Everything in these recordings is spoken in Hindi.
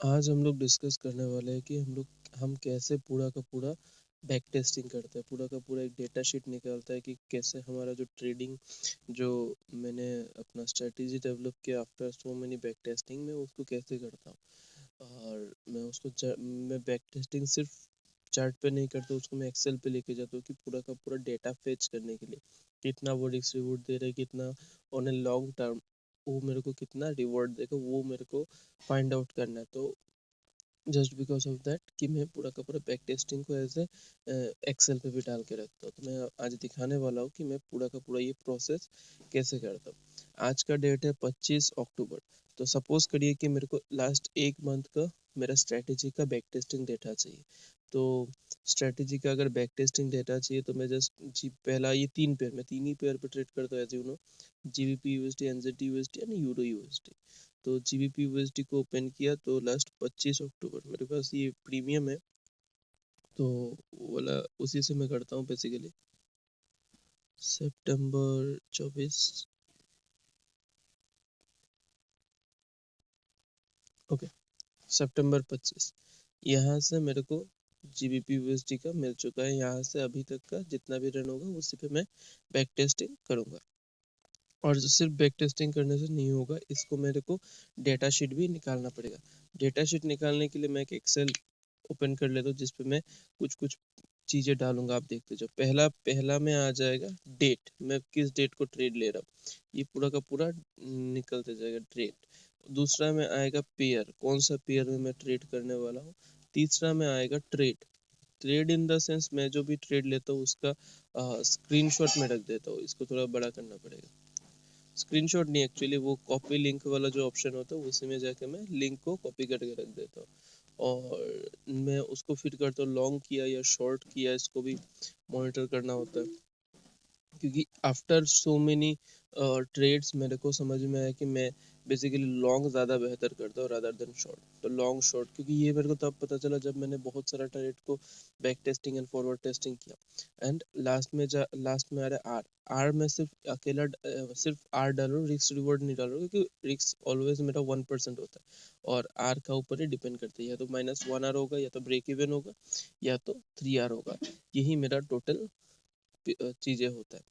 आज हम लोग डिस्कस करने वाले हैं कि हम कैसे पूरा का पूरा बैक टेस्टिंग करते हैं, पूरा का पूरा एक डेटा शीट निकालता है कि कैसे हमारा जो ट्रेडिंग, जो मैंने अपना स्ट्रेटेजी डेवलप किया after so many back testing में, उसको कैसे करता हूँ। और मैं बैक टेस्टिंग सिर्फ चार्ट पे नहीं करता, उसको मैं एक्सेल पे लेके जाता हूँ कि पूरा का पूरा डेटा फेच करने के लिए कितना वो रिस्क रिवॉर्ड दे रहा है, कितना ऑन ए लॉन्ग टर्म वो मेरे को कितना रिवॉर्ड देगा, वो मेरे को फाइंड आउट करना है। तो जस्ट बिकॉज ऑफ दैट कि मैं पूरा का पूरा बैक टेस्टिंग को ऐसे एक्सेल पे भी डाल के रखता हूँ। तो मैं आज दिखाने वाला हूँ कि मैं पूरा का पूरा ये प्रोसेस कैसे करता हूँ। आज का डेट है 25 अक्टूबर। तो सपोज करिए कि मेरे को लास्ट एक मंथ का मेरा स्ट्रेटेजी का बैक टेस्टिंग डेटा चाहिए। तो स्ट्रेटेजी का अगर बैक टेस्टिंग डेटा चाहिए तो मैं जस्ट जी पहला ये तीन ही पेयर पे ट्रेड करता हूँ as you know, GBP USD, NZD USD and euro USD. तो जीबीपी यूएसडी को ओपन किया तो लास्ट 25 अक्टूबर मेरे पास ये प्रीमियम है, तो वो वाला उसी से मैं करता हूँ बेसिकली। सितंबर 24, ओके, सितंबर 25, यहाँ से मेरे को जीबीपी यूएसडी का मिल चुका है। यहाँ से अभी तक का जितना भी रन होगा उसी पे मैं बैक टेस्टिंग करूँगा। और सिर्फ बैक टेस्टिंग करने से नहीं होगा, इसको मेरे को डेटा शीट भी निकालना पड़ेगा। डेटा शीट निकालने के लिए मैं एक एक्सेल ओपन कर लेता हूँ जिसपे मैं कुछ कुछ चीजें डालूंगा। आप देखते जाओ। पहला पहला में आ जाएगा डेट, मैं किस डेट को ट्रेड ले रहा हूँ, ये पूरा का पूरा निकलते जाएगा डेट। दूसरा में आएगा पेयर, कौन सा पेयर में मैं ट्रेड करने वाला हूँ। तीसरा में आएगा trade, trade in the sense मैं जो भी ट्रेड लेता हूँ उसका स्क्रीनशॉट में रख देता हूँ। इसको थोड़ा बड़ा करना पड़ेगा। स्क्रीनशॉट नहीं, एक्चुअली वो कॉपी लिंक वाला जो ऑप्शन होता है उसी में जाके मैं लिंक को कॉपी करके रख देता हूँ। और मैं उसको फिट करता हूँ, लॉन्ग किया या शॉर्ट किया इसको भी मॉनिटर करना होता है। क्योंकि आफ्टर सो मेनी ट्रेड्स मेरे को समझ में आया कि मैं बेसिकली लॉन्ग ज़्यादा बेहतर करता हूँ रादर देन शॉर्ट। तो लॉन्ग शॉर्ट, क्योंकि ये मेरे को तब पता चला जब मैंने बहुत सारा ट्रेड को back testing and forward testing किया। एंड लास्ट में आ रहा है आर। आर में सिर्फ अकेला सिर्फ आर डाल रहा हूँ, रिस्क रिवॉर्ड नहीं डाल रहा हूँ, क्योंकि रिस्क ऑलवेज मेरा 1% होता है और आर का ऊपर ही डिपेंड करता है। या तो -1 आर होगा, या तो ब्रेक इवन होगा, या तो 3 आर होगा। यही मेरा टोटल चीज़ें होता है।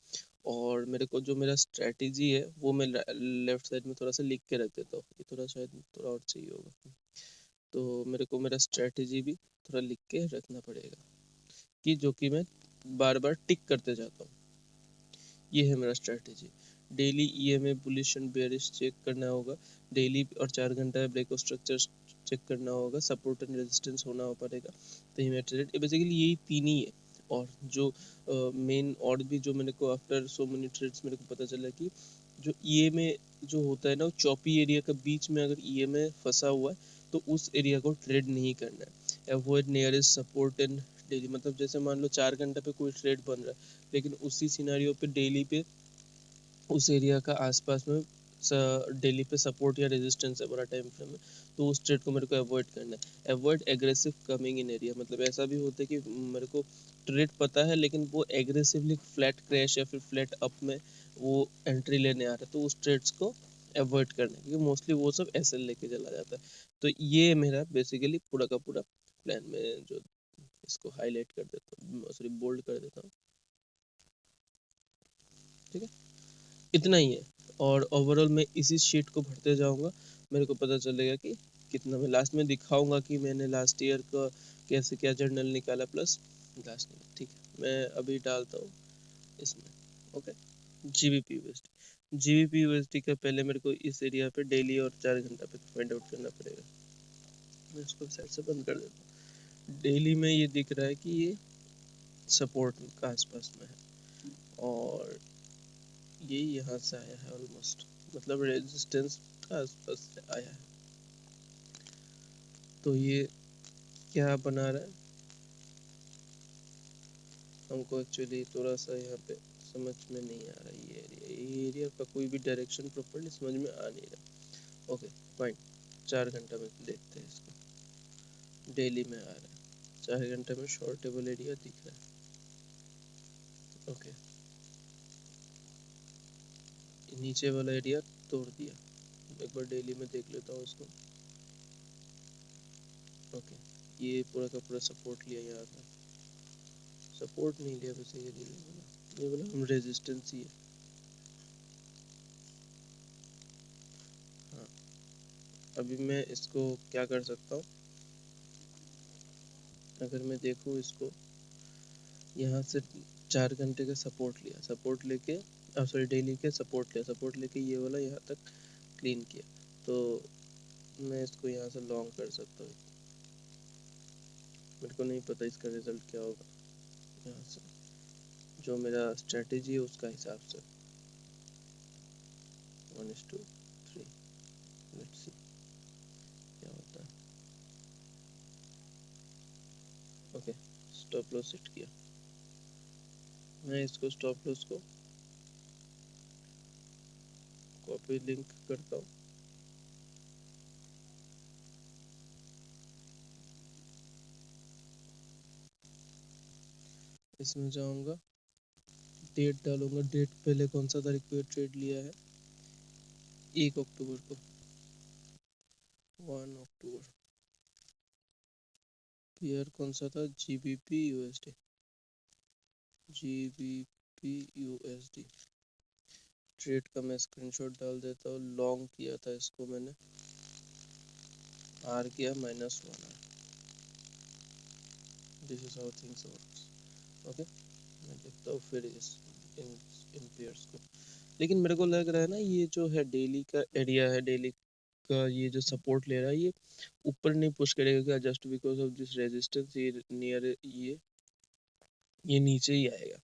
और मेरे को जो मेरा स्ट्रेटेजी है वो मैं लेफ्ट साइड में थोड़ा सा लिख के रख देता हूँ। ये थोड़ा शायद थोड़ा और चाहिए होगा। तो मेरे को मेरा स्ट्रेटेजी भी थोड़ा लिख के रखना पड़ेगा कि जो कि मैं बार बार टिक करते जाता हूँ। ये है मेरा strategy. Daily EMA bullish and bearish check करना होगा डेली, और 4 घंटा ब्रेक स्ट्रक्चर चेक करना होगा, सपोर्ट एंड रेजिस्टेंस होना पड़ेगा। तो ये मेरा ट्रेड बेसिकली यही तीन ही है। और जो मेन और भी जो मेरे को आफ्टर सो मेनी ट्रेड्स मेरे को पता चला कि जो ईएमए जो होता है ना, वो चॉपी एरिया के बीच में अगर ईएमए फंसा हुआ है तो उस एरिया को ट्रेड नहीं करना है। Avoid nearest support and daily, मतलब जैसे मान लो 4 घंटे पे कोई ट्रेड बन रहा है, लेकिन उसी सिनेरियो पे डेली पे उस एरिया का आसपास में डेली पे सपोर्ट या रेजिस्टेंस है बड़ा टाइम फ्रेम में, तो उस ट्रेड को मेरे को अवॉइड करना है। Avoid aggressive coming in area, मतलब ऐसा भी होता है कि मेरे को ट्रेड पता है लेकिन वो एग्रेसिवली फ्लैट क्रैश या फिर फ्लैट अप में वो एंट्री लेने आ रहा है, तो उस ट्रेड्स को अवॉइड करना है, क्योंकि मोस्टली वो सब ऐसे लेके चला जाता है। तो ये मेरा बेसिकली पूरा का पूरा प्लान में जो इसको हाईलाइट कर देता हूँ, सॉरी बोल्ड कर देता हूँ। ठीक है, इतना ही है। और ओवरऑल मैं इसी शीट को भरते जाऊंगा, मेरे को पता चलेगा कि कितना। मैं लास्ट में दिखाऊंगा कि मैंने लास्ट ईयर का कैसे क्या जर्नल निकाला प्लस लास्ट में। ठीक है, मैं अभी डालता हूँ इसमें। Okay, GBP USD, GBP USD का पहले मेरे को इस एरिया पे डेली और 4 घंटा पे फाइंड आउट करना पड़ेगा। मैं इसको साइड से बंद कर देता हूँ। डेली में ये दिख रहा है कि ये सपोर्ट का आसपास में है, और ये यहाँ से आया है ऑलमोस्ट, मतलब रेजिस्टेंस का आसपास से आया है। तो ये क्या बना रहा है हमको एक्चुअली थोड़ा सा यहाँ पे समझ में नहीं आ रहा। ये एरिया का कोई भी डायरेक्शन प्रॉपर्ली समझ में आ नहीं रहा। ओके फाइन, 4 घंटा में देखते हैं इसको। डेली में आ रहा है, 4 घंटे में शॉर्टेबल एरिया दिख रहा है। ओके, नीचे वाला एरिया तोड़ दिया। एक बार डेली में देख लेता हूँ इसको। ओके, ये पूरा का पूरा सपोर्ट लिया यहाँ का, सपोर्ट नहीं लिया वैसे, ये बोला हम रेजिस्टेंस ही है। हाँ, अभी मैं इसको क्या कर सकता हूँ, अगर मैं देखूँ इसको यहाँ से 4 घंटे का सपोर्ट लिया, सपोर्ट लेके सॉरी डेली के सपोर्ट लिया, सपोर्ट लेके ये वाला यहाँ तक क्लीन किया, तो मैं इसको यहाँ से लॉन्ग कर सकता हूँ। मेरे को नहीं पता इसका रिजल्ट क्या होगा, यहाँ से जो मेरा स्ट्रेटेजी है उसका हिसाब से 1:3, लेट्स सी क्या होता है। ओके, स्टॉप लॉस सेट किया, मैं इसको स्टॉप लॉस को कॉपी लिंक करता हूँ, इसमें जाऊंगा, डेट डालूंगा, डेट पहले कौन सा तारीख को ट्रेड लिया है, 1 अक्टूबर को, 1 अक्टूबर, पेयर कौन सा था, GBP USD, GBP USD, trade का मैं स्क्रीनशॉट डाल देता हूँ, लॉन्ग किया था इसको मैंने, आर किया -1 R, this is how things works. Okay, मैं देखता हूँ फिर इन इन पेयर्स को, लेकिन मेरे को लग रहा है ना ये जो है डेली का एरिया है, डेली का ये जो सपोर्ट ले रहा है, ये ऊपर नहीं पुश करेगा क्या, just because of this resistance, ये नियर ये नीचे ही आएगा,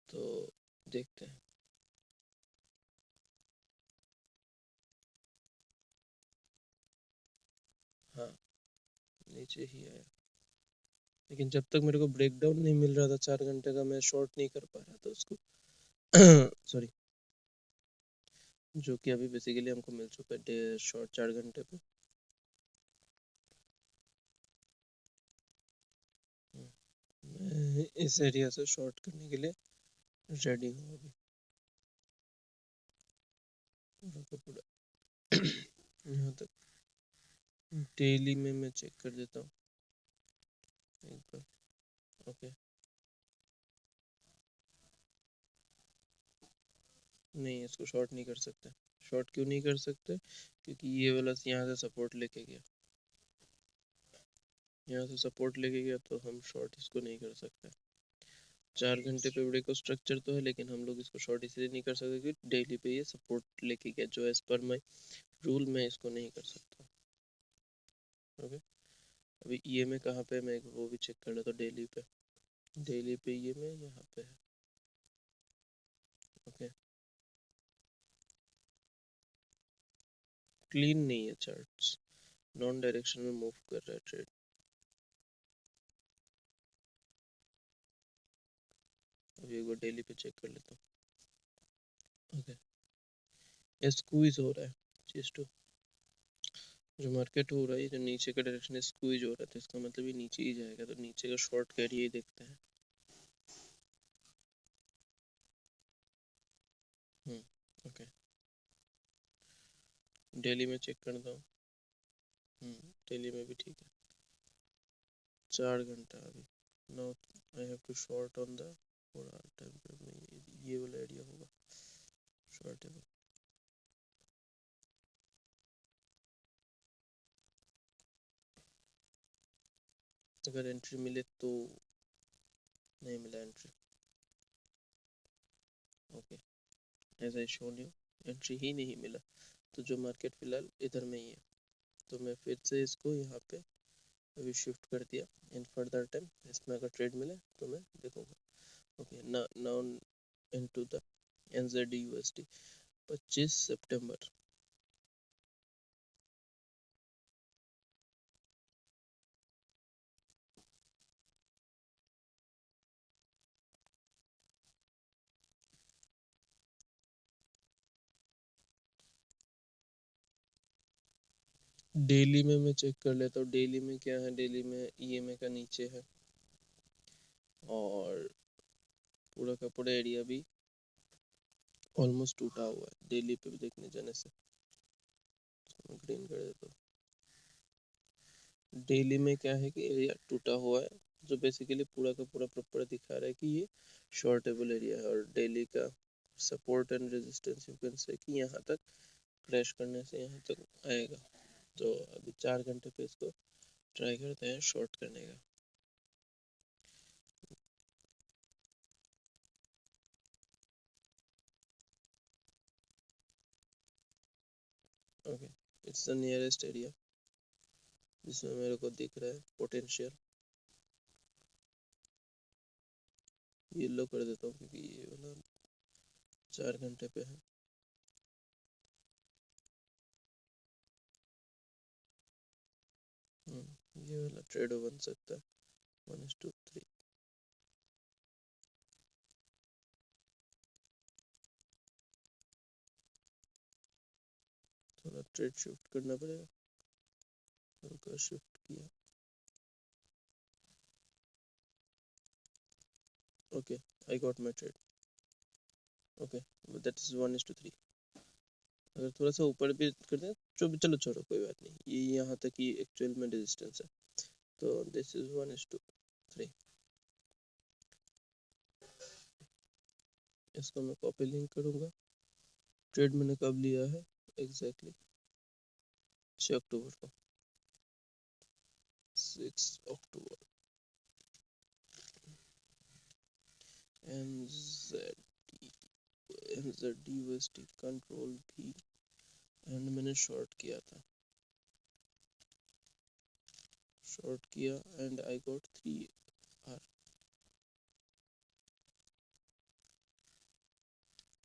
तो देखते हैं। हाँ, नीचे ही आया, लेकिन जब तक मेरे को ब्रेकडाउन नहीं मिल रहा था 4 घंटे का, मैं शॉर्ट नहीं कर पा रहा था उसको सॉरी, जो कि अभी बेसिकली हमको मिल चुका है शॉर्ट 4 घंटे पे। मैं इस एरिया से शॉर्ट करने के लिए रेडी हूँ अभी, पूरा का पूरा यहाँ तक। डेली में मैं चेक कर देता हूँ एक बार। ओके, नहीं इसको शॉर्ट नहीं कर सकते, शॉर्ट क्यों नहीं कर सकते, क्योंकि ये वाला यहाँ से सपोर्ट लेके गया, यहाँ से सपोर्ट लेके गया, तो हम शॉर्ट इसको नहीं कर सकते। 4 घंटे पे ब्रेक स्ट्रक्चर तो है, लेकिन हम लोग इसको शॉर्ट इसलिए नहीं कर सकते क्योंकि डेली पे ये सपोर्ट लेके गया, जो एज पर माई रूल मैं इसको नहीं कर सकता। ओके, अभी EMA कहाँ पे, मैं वो भी चेक कर लेता हूँ, डेली पे, डेली पे EMA यहाँ पे है। ओके, क्लीन नहीं है चार्ट्स, नॉन डायरेक्शन में मूव कर रहा है ट्रेड। अभी एक बार डेली पे चेक कर लेता हूँ। ओके, ये स्क्वीज हो रहा है, चीज टू जो मार्केट हो रहा है, जो नीचे का डायरेक्शन स्क्वीज हो रहा है, तो इसका मतलब ये नीचे ही जाएगा, तो नीचे का शॉर्ट का एरिया ही देखते हैं। ओके, डेली में चेक करता हूँ, डेली में भी ठीक है, 4 घंटा अभी, now I have to short on the 4 hour time frame में, ये वाला एरिया होगा शॉर्टेबल। अगर एंट्री मिले तो, नहीं मिला entry. Okay, as I shown you, entry ही नहीं मिला, तो जो मार्केट फिलहाल इधर में ही है, तो मैं फिर से इसको यहाँ पे अभी शिफ्ट कर दिया इन फर्दर टाइम, इसमें अगर ट्रेड मिले तो मैं देखूंगा। Okay, now into the NZD USD 25 September. Daily में मैं चेक कर लेता हूँ, डेली में क्या है, डेली में EMA का नीचे है, और पूरा का पूरा एरिया भी ऑलमोस्ट टूटा हुआ है डेली पे भी देखने जाने से। ग्रीन कर देता हूँ, डेली में क्या है कि एरिया टूटा हुआ है, जो बेसिकली पूरा का पूरा प्रॉपर दिखा रहा है कि ये शॉर्टेबल एरिया है, और डेली का support and resistance you can say कि यहाँ तक क्रैश करने से यहाँ तक आएगा। तो अभी 4 घंटे पे इसको ट्राई करते हैं शॉर्ट करने का। Okay, it's the nearest area जिसमें मेरे को दिख रहा है पोटेंशियल। येलो कर देता हूँ क्योंकि ये वाला 4 घंटे पे है। ये वाला ट्रेड बन सकता है 1:3। थोड़ा ट्रेड शिफ्ट करना पड़ेगा, हल्का शिफ्ट किया। Okay, I got my trade. Okay, that is 1:3। अगर थोड़ा सा ऊपर भी कर दें जो भी, चलो छोड़ो कोई बात नहीं, ये यहाँ तक ही एक्चुअल में रेजिस्टेंस है। तो दिस इज 1:3। इसको मैं कॉपी लिंक करूँगा। ट्रेड मैंने कब लिया है एग्जैक्टली 6 अक्टूबर को, 6 अक्टूबर। NZD कंट्रोल भी, एंड मैंने शॉर्ट किया था, शॉर्ट किया and I got 3R।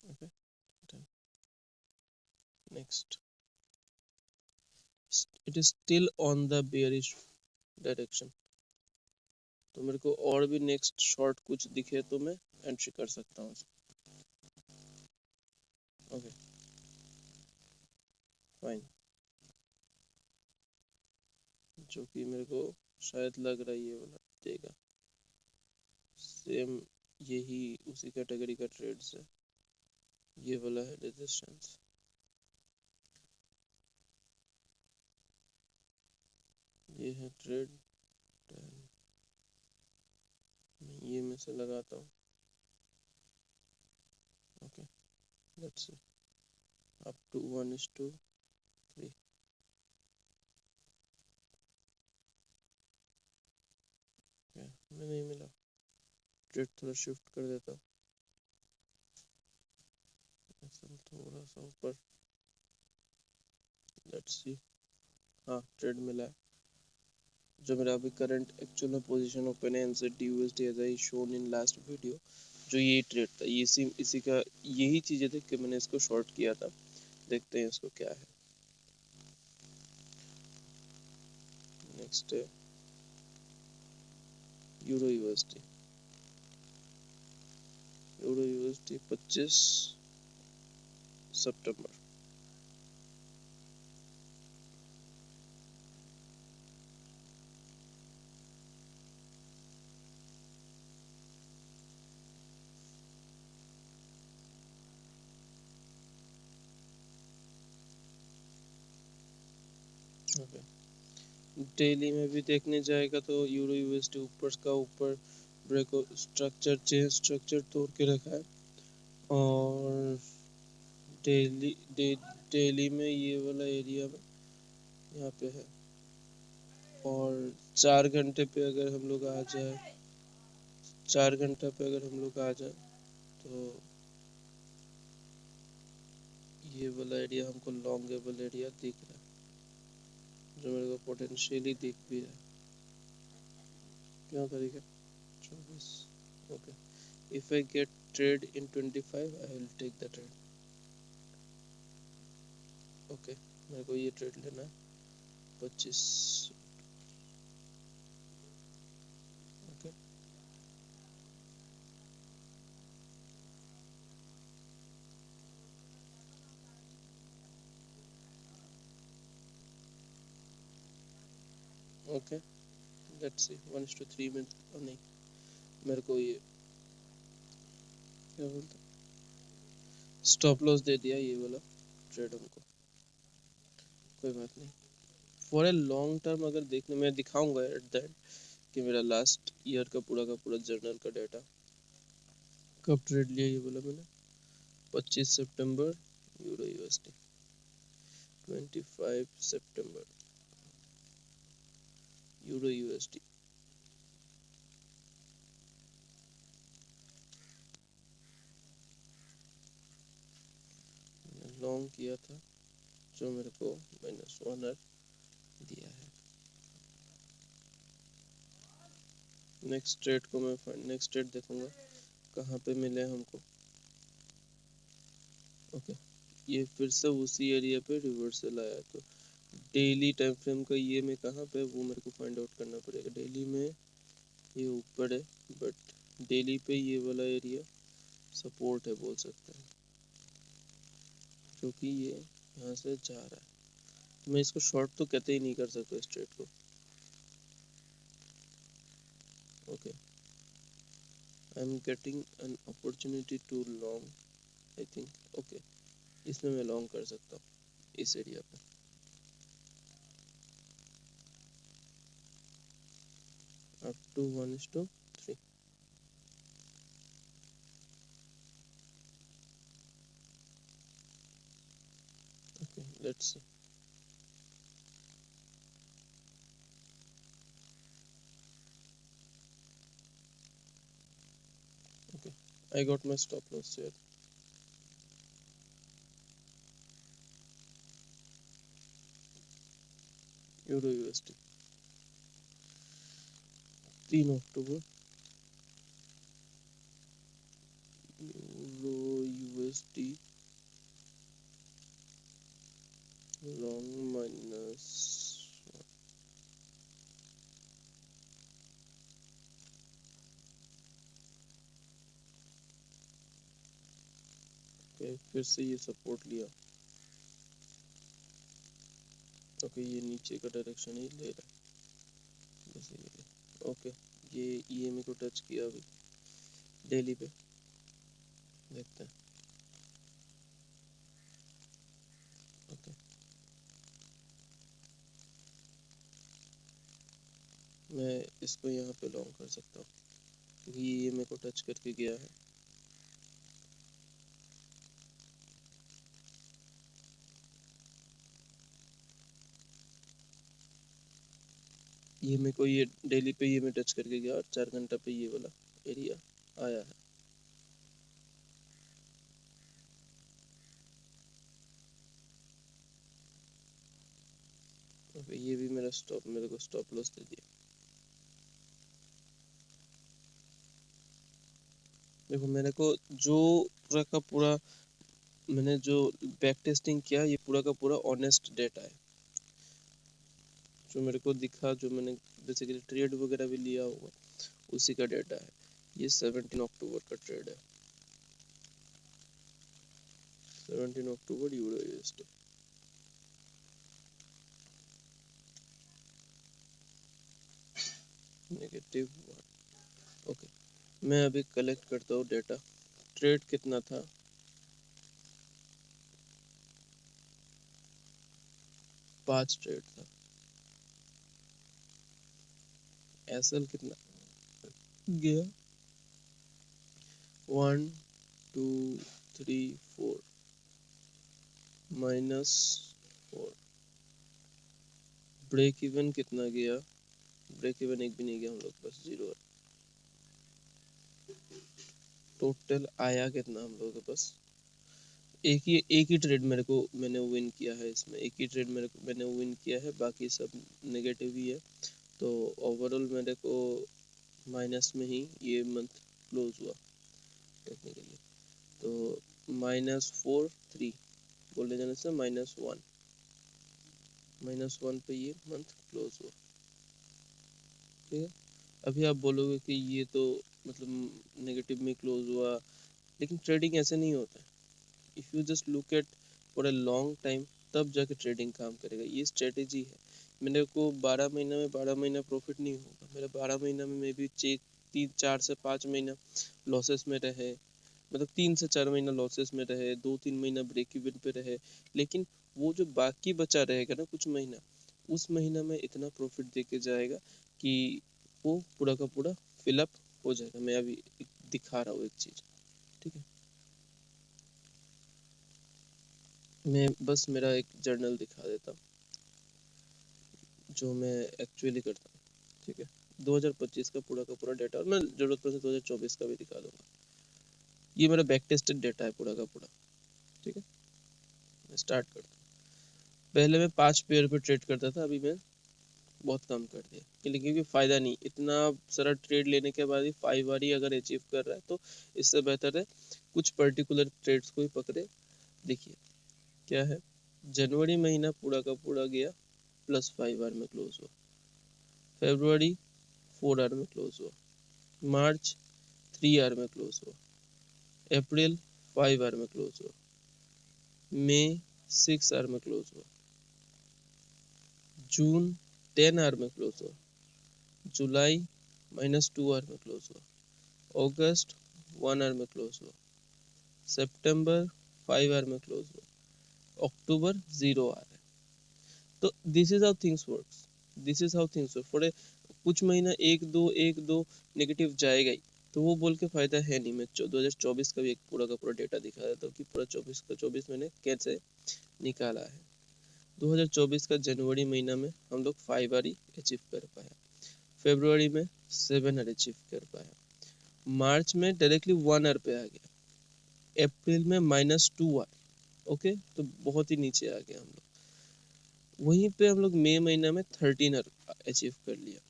Okay, next, it is still on the bearish direction. तो मेरे को और भी नेक्स्ट शॉर्ट कुछ दिखे तो मैं एंट्री कर सकता हूँ। ओके फाइन, जो कि मेरे को शायद लग रहा है ये वाला देगा, सेम यही उसी कैटेगरी का ट्रेड्स है। ये वाला है रेजिस्टेंस, ये है ट्रेड 10। मैं ये में से लगाता हूँ। Okay, let's see up to 1:3। मैं नहीं मिला, ट्रेड थोड़ा शिफ्ट कर देता हूँ थोड़ा सा ऊपर। लेट्स सी, हाँ ट्रेड मिला है। जो मेरा अभी करंट एक्चुअल में पोजीशन ओपन है NZD USD as I shown in last video, जो ये ट्रेड था, ये इसी का यही चीजें देख के मैंने इसको शॉर्ट किया था। देखते हैं इसको क्या है। नेक्स्ट है यूरो यूएसडी। यूरो यूएसडी 25 सितंबर। ओके, डेली में भी देखने जाएगा तो यूरो यूएसडी ऊपर का ऊपर ब्रेक स्ट्रक्चर चेन स्ट्रक्चर तोड़ के रखा है, और डेली में ये वाला एरिया में यहाँ पे है। और 4 घंटे पे अगर हम लोग आ जाए, 4 घंटा पे अगर हम लोग आ जाए तो ये वाला एरिया हमको लॉन्गेबल एरिया दिख रहा है, जो मेरे को पोटेंशियली दिख भी रहा है। क्या तरीका 24। Okay, if I get trade in 25 I will take the trade. Okay, मेरे को ये ट्रेड लेना है 25। ओके, ओके, लेट्स सी 1:3 में। नहीं, मेरे को ये क्या बोलते स्टॉप लॉस दे दिया ये वाला ट्रेड हमको, कोई बात नहीं। फॉर ए लॉन्ग टर्म अगर देखने मैं दिखाऊंगा एट दैट कि मेरा लास्ट ईयर का पूरा जर्नल का डाटा कब ट्रेड लिया ये बोला मैंने 25 सितंबर यूरो यूएसडी 25 सितंबर यूरो यूएसडी लॉन्ग किया था जो मेरे को -1 दिया है। नेक्स्ट ट्रेड को मैं नेक्स्ट ट्रेड देखूंगा कहाँ पे मिले हमको। ओके ये फिर से उसी एरिया पे रिवर्सल आया तो डेली टाइम फ्रेम का ये में कहाँ पे वो मेरे को फाइंड आउट करना पड़ेगा। डेली में ये ऊपर है बट डेली पे ये वाला एरिया सपोर्ट है बोल सकते हैं क्योंकि ये यहाँ से जा रहा है। मैं इसको शॉर्ट तो कहते ही नहीं कर सकता इस ट्रेड को। Okay I am getting an opportunity to long I think. Okay इसमें मैं लॉन्ग कर सकता हूँ इस एरिया पे। Up to 1:3। Okay let's see. Okay I got my stop loss here. Euro USD 3 October euro USD long minus. Okay फिर से ये सपोर्ट लिया। ओके ये नीचे का डायरेक्शन ही ले रहा है बस ये। ओके ये ईएमए को टच किया अभी डेली पे देखते हैं। ओके मैं इसको यहाँ पे लॉन्ग कर सकता हूँ क्योंकि ये ईएमए को टच करके गया है। ये मेरे को ये डेली पे ये मैं टच करके गया और 4 घंटा पे ये वाला एरिया आया है। ओके ये भी मेरा स्टॉप मेरे को स्टॉप लॉस दे दिया। देखो मेरे को जो पूरा का पूरा मैंने जो बैक टेस्टिंग किया ये पूरा का पूरा ऑनेस्ट डेटा है जो मेरे को दिखा जो मैंने बेसिकली ट्रेड वगैरह भी लिया होगा उसी का डेटा है। ये 17 अक्टूबर का ट्रेड है 17 अक्टूबर यूरो यूएसडी। -1। ओके मैं अभी कलेक्ट करता हूँ डेटा। ट्रेड कितना था 5 ट्रेड था। एसएल कितना गया 1 2 3 4 -4। ब्रेक इवन कितना गया ब्रेक इवन एक भी नहीं गया हम लोग बस 0 है। टोटल आया कितना हम लोगों के पास एक ही ट्रेड मेरे को मैंने विन किया है इसमें। एक ही ट्रेड मेरे को मैंने विन किया है बाकी सब नेगेटिव ही है। तो ओवरऑल मेरे को माइनस में ही ये मंथ क्लोज हुआ टेक्निकली। तो -4 3 बोलने जाने से -1 पे ये मंथ क्लोज हुआ। ठीक है अभी आप बोलोगे कि ये तो मतलब नेगेटिव में क्लोज हुआ लेकिन ट्रेडिंग ऐसे नहीं होता है। If you just look at for a long time तब जाके ट्रेडिंग काम करेगा। ये स्ट्रेटेजी है। मेरे को 12 महीना में 12 महीना प्रॉफिट नहीं होगा। मेरा 12 महीना में भी 4 से 5 महीना लॉसेस में रहे मतलब 3 से 4 महीना लॉसेस में रहे 2-3 महीना ब्रेक इवन पे रहे लेकिन वो जो बाकी बचा रहेगा ना कुछ महीना उस महीना में इतना प्रॉफिट देके जाएगा कि वो पूरा का पूरा फिलअप हो जाएगा। मैं अभी दिखा रहा हूँ एक चीज, ठीक है। मैं बस मेरा एक जर्नल दिखा देता हूँ जो मैं एक्चुअली करता हूँ, ठीक है। 2025 का पूरा डेटा, और मैं जरूरत पड़े तो 2024 का भी दिखा दूंगा। ये मेरा बैक टेस्टेड डेटा है पूरा का पूरा, ठीक है। मैं स्टार्ट करता हूँ। पहले मैं 5 पेयर पे ट्रेड करता था, अभी मैं बहुत कम कर दिया, क्योंकि फायदा नहीं, इतना सारा ट्रेड लेने के बाद ही 5 बार ही अगर अचीव कर रहा है तो इससे बेहतर है कुछ पर्टिकुलर ट्रेड्स को ही पकड़े। देखिए क्या है, जनवरी महीना पूरा का पूरा गया +5 आर में क्लोज हुआ, फरवरी 4 आर में क्लोज हुआ, मार्च 3 आर में क्लोज हुआ, अप्रैल 5 आर में क्लोज हुआ, मई 6 आर में क्लोज हुआ, जून 10 आर में क्लोज हुआ, जुलाई -2 आर में क्लोज हुआ, अगस्त 1 आर में क्लोज हुआ, सितंबर 5 आर में क्लोज हुआ, अक्टूबर 0 आर है। तो this is how things works, this is how things work for कुछ महीना एक दो नेगेटिव जाएगा ही, तो वो बोल के फायदा है नहीं। मैं 2024 का भी एक पूरा का पूरा डेटा दिखा देता हूँ कि पूरा 24 मैंने कैसे निकाला है। 2024 का जनवरी महीना में हम लोग 5 आर ही अचीव कर पाया, फरवरी में 7 आर अचीव कर पाया, मार्च में डायरेक्टली 1 आर पे आ गया, अप्रैल में -2 आर, ओके, तो बहुत ही नीचे आ गया हम लोग। वहीं पे हम लोग मई महीना में 13 आर अचीव कर लिया,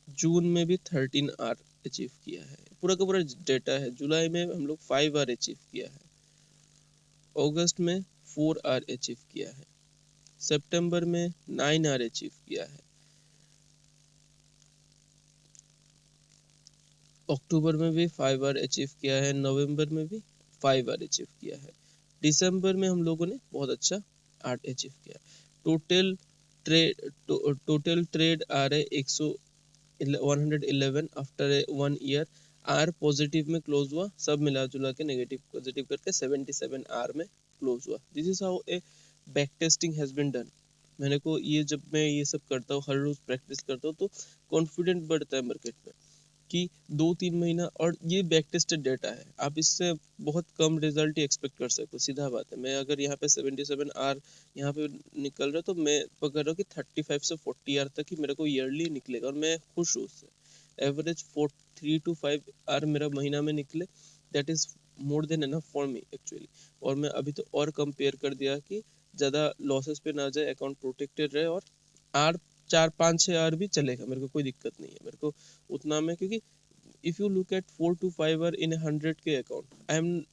जून में भी 13 आर अचीव किया है, पूरा का पूरा डेटा है। जुलाई में हम लोग 5 आर अचीव किया है, अगस्त में 4 आर अचीव किया है, सितंबर में 9 आर अचीव किया है, अक्टूबर में भी 5 आर अचीव किया है, नवंबर में भी 5 आर अचीव किया है, दिसंबर में हम लोगों ने बहुत अच्छा 8 अचीव किया। टोटल ट्रेड टोटल ट्रेड आ रहे 111 आफ्टर 1 ईयर। आर पॉजिटिव में क्लोज हुआ, सब मिला जुला के नेगेटिव पॉजिटिव करके 77 आर में क्लोज हुआ। This is how a back testing has been done. मैंने को ये, जब मैं ये सब करता हूँ, हर रोज प्रैक्टिस करता हूँ, तो कॉन्फिडेंट बढ़ता है मार्केट में कि 2-3 महीना, और ये बैक टेस्टेड डेटा है, आप इससे बहुत कम रिजल्ट ही एक्सपेक्ट कर सकते हो, सीधा बात है। मैं अगर यहाँ पे 77 आर यहाँ पे निकल रहा है, तो मैं पकड़ रहा हूँ कि 35 से 40 आर तक ही मेरे को ईयरली निकलेगा, और मैं खुश हूँ उससे। एवरेज 3 to 5 आर मेरा महीना में निकले, that is more than enough for me actually. और मैं अभी तो और कंपेयर कर दिया कि ज़्यादा लॉसेस पे ना जाए, अकाउंट प्रोटेक्टेड रहे, और आर 4-5-6 आर भी चलेगा, मेरे को कोई दिक्कत नहीं है मेरे को उतना में, क्योंकि if you look at 4 to 5 R in 100 के अकाउंट, आई एम,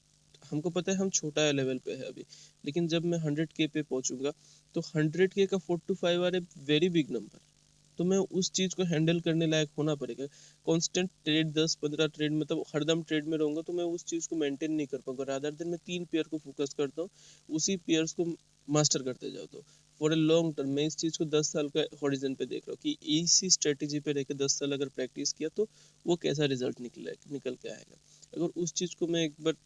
हमको पता है हम छोटा लेवल पे है अभी, लेकिन जब मैं 100 के पे पहुंचूंगा तो 100 के का 4 to 5 R a very big number. तो मैं उस चीज को हैंडल करने लायक होना पड़ेगा। कांस्टेंट ट्रेड 10-15 ट्रेड, मतलब हरदम ट्रेड में रहूंगा तो मैं उस चीज को मेंटेन नहीं कर पाऊंगा। रादर देन मैं 3 पेयर को फोकस करता हूँ, उसी पेयर्स को मास्टर करते जाओ। तो फॉर ए लॉन्ग टर्म मैं इस चीज को 10 साल का हॉरिजन पे देख रहा हूँ कि इसी स्ट्रेटेजी पे रहकर 10 साल अगर प्रैक्टिस किया तो वो कैसा रिजल्ट निकल के आएगा। अगर उस चीज को मैं एक बार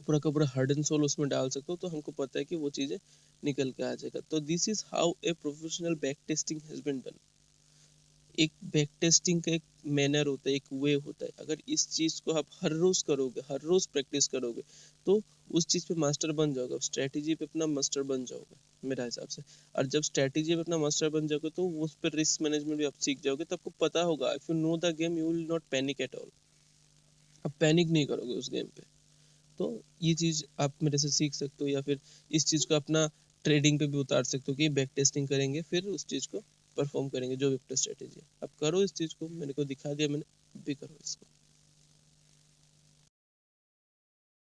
पूरा का पूरा हार्ड एंड सोल उसमें डाल सकता हूँ, तो हमको पता है कि वो चीजें निकल के आ जाएगा। तो this is how a professional back testing has been done. एक बैक टेस्टिंग का एक मैनर होता है, एक वे होता है। अगर इस चीज को आप हर रोज करोगे, हर रोज प्रैक्टिस करोगे, तो उस चीज पे मास्टर बन जाओगे, स्ट्रेटेजी पे अपना मास्टर बन जाओगे मेरा हिसाब से। और जब स्ट्रेटेजी पे अपना मास्टर बन जाओगे तो उस पर रिस्क मैनेजमेंट भी आप सीख जाओगे, तो आपको पता होगा, if you know the game you will not panic at all. आप पैनिक नहीं करोगे उस गेम पे। तो ये चीज आप मेरे से सीख सकते हो, या फिर इस चीज को अपना ट्रेडिंग पे भी उतार सकते हो कि बैक टेस्टिंग करेंगे फिर उस चीज को परफॉर्म करेंगे, जो भी स्ट्रेटेजी है आप करो। इस चीज को मैंने को दिखा दिया, मैंने भी करो इसको।